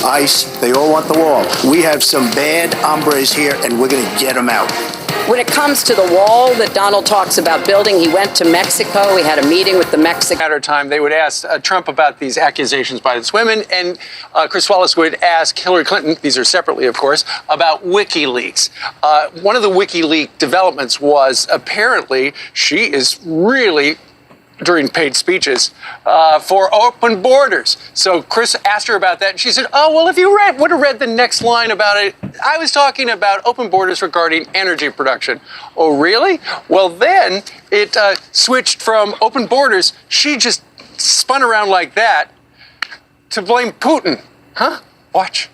ICE, they all want the wall. We have some bad hombres here, and we're going to get them out. When it comes to the wall that Donald talks about building, he went to Mexico. He had a meeting with the Mexican. At a time, they would ask Trump about these accusations by this women, and Chris Wallace would ask Hillary Clinton, these are separately, of course, about WikiLeaks. One of the WikiLeaks developments was apparently she is really, during paid speeches, for open borders. So Chris asked her about that, and she said, oh, well, if you would have read the next line about it, I was talking about open borders regarding energy production. Oh, really? Well, then it switched from open borders. She just spun around like that to blame Putin. Huh? Watch.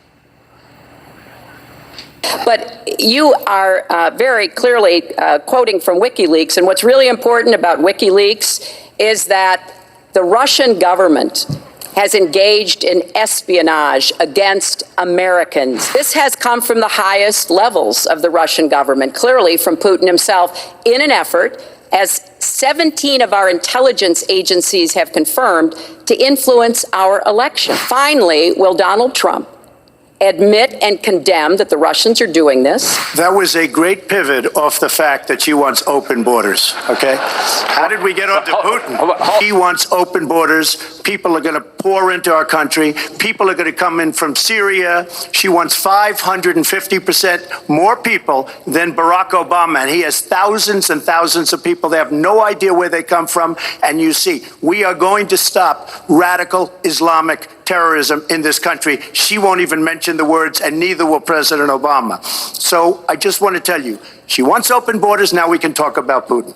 But you are very clearly quoting from WikiLeaks, and what's really important about WikiLeaks is that the Russian government has engaged in espionage against Americans. This has come from the highest levels of the Russian government, clearly from Putin himself, in an effort, as 17 of our intelligence agencies have confirmed, to influence our election. Finally, will Donald Trump admit and condemn that the Russians are doing this? That was a great pivot off the fact that she wants open borders, okay? How did we get onto Putin? He wants open borders. People are going to pour into our country. People are going to come in from Syria. She wants 550% more people than Barack Obama, and he has thousands and thousands of people. They have no idea where they come from, and you see, we are going to stop radical Islamic terrorism in this country. She won't even mention the words, and neither will President Obama. So I just want to tell you, she wants open borders. Now we can talk about Putin.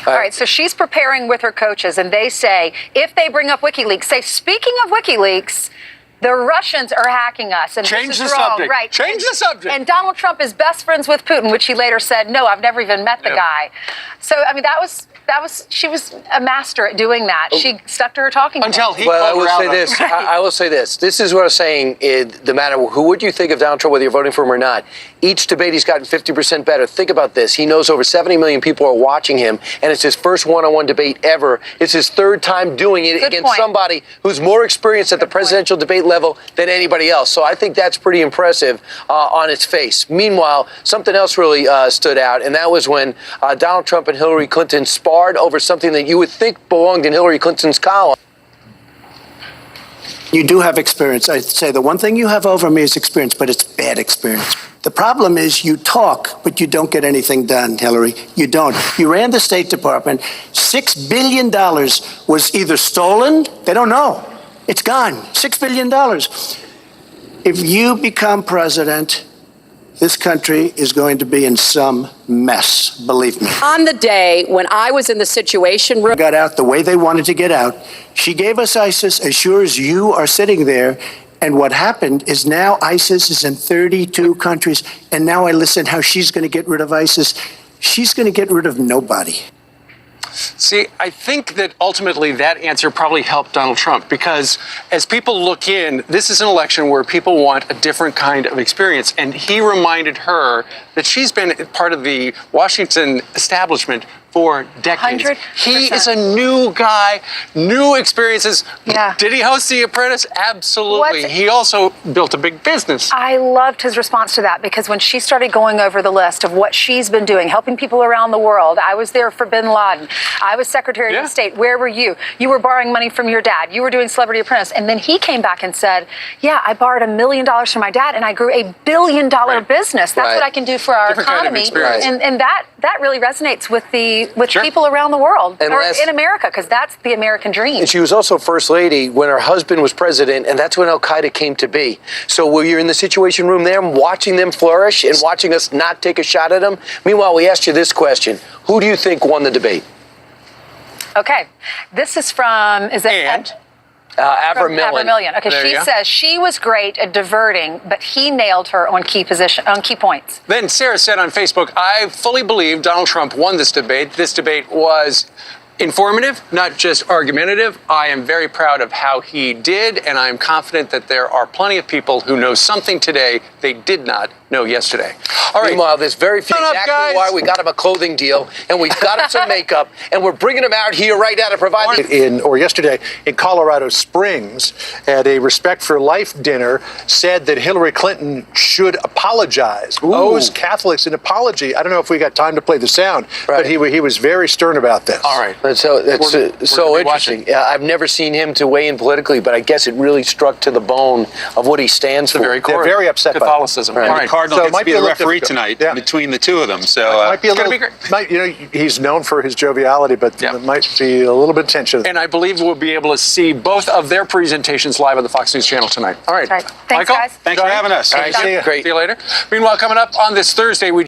All right, so she's preparing with her coaches, and they say, if they bring up WikiLeaks, say, speaking of WikiLeaks, the Russians are hacking us, and Change this the is wrong. subject. Right. Change the subject. And Donald Trump is best friends with Putin, which he later said, no, I've never even met the guy. So, I mean, she was a master at doing that. She stuck to her talking point. Until he Well, I will around say them. this. I will say this. This is what I'm saying. No matter who would you think of Donald Trump, whether you're voting for him or not, each debate he's gotten 50% better. Think about this. He knows over 70 million people are watching him, and it's his first one-on-one debate ever. It's his third time doing it against somebody who's more experienced at the presidential debate level than anybody else. So I think that's pretty impressive on its face. Meanwhile, something else really stood out, and that was when Donald Trump and Hillary Clinton sparred over something that you would think belonged in Hillary Clinton's column. You do have experience. I'd say the one thing you have over me is experience, but it's bad experience. The problem is you talk, but you don't get anything done, Hillary. You don't. You ran the State Department. $6 billion was either stolen, they don't know. It's gone. $6 billion. If you become president, this country is going to be in some mess, believe me. On the day when I was in the Situation Room, got out the way they wanted to get out. She gave us ISIS as sure as you are sitting there. And what happened is now ISIS is in 32 countries. And now I listen how she's going to get rid of ISIS. She's going to get rid of nobody. See, I think that ultimately that answer probably helped Donald Trump, because as people look in, this is an election where people want a different kind of experience. And he reminded her that she's been part of the Washington establishment for decades. 100%. He is a new guy, new experiences. Yeah. Did he host The Apprentice? Absolutely. He also built a big business. I loved his response to that, because when she started going over the list of what she's been doing, helping people around the world, I was there for bin Laden. I was Secretary of State. Where were you? You were borrowing money from your dad. You were doing Celebrity Apprentice. And then he came back and said, yeah, I borrowed $1 million from my dad and I grew $1 billion business. That's what I can do for our economy. And that really resonates with people around the world, or in America, because that's the American dream. And she was also First Lady when her husband was president, and that's when Al-Qaeda came to be. So were you in the Situation Room there, watching them flourish and watching us not take a shot at them? Meanwhile, we asked you this question. Who do you think won the debate? Okay. This is from, is it? Avermillion. Okay, she says she was great at diverting, but he nailed her on key points. Then Sarah said on Facebook, I fully believe Donald Trump won this debate. This debate was informative, not just argumentative. I am very proud of how he did, and I'm confident that there are plenty of people who know something today they did not know yesterday. All right. Meanwhile, there's very few. Shut up, Exactly guys. why we got him a clothing deal, and we got him some makeup, and we're bringing him out here right now to provide. Yesterday in Colorado Springs at a Respect for Life dinner said that Hillary Clinton should apologize, owes Catholics an apology. I don't know if we got time to play the sound, but he was very stern about this. All right. So that's We're so gonna be interesting. watching. I've never seen him to weigh in politically, but I guess it really struck to the bone of what he stands for. The very core They're very upset by it. Catholicism. Right. All right. Cardinal So it gets might to be be a the little referee difficult. tonight Yeah. between the two of them. So Might be a It's gonna little. be great. He's known for his joviality, but Yeah. it might be a little bit tension. And I believe we'll be able to see both of their presentations live on the Fox News channel tonight. All right. That's right. Thanks, Michael? guys. thanks for having us. All right, See ya. great. See you later. Meanwhile, coming up on this Thursday, we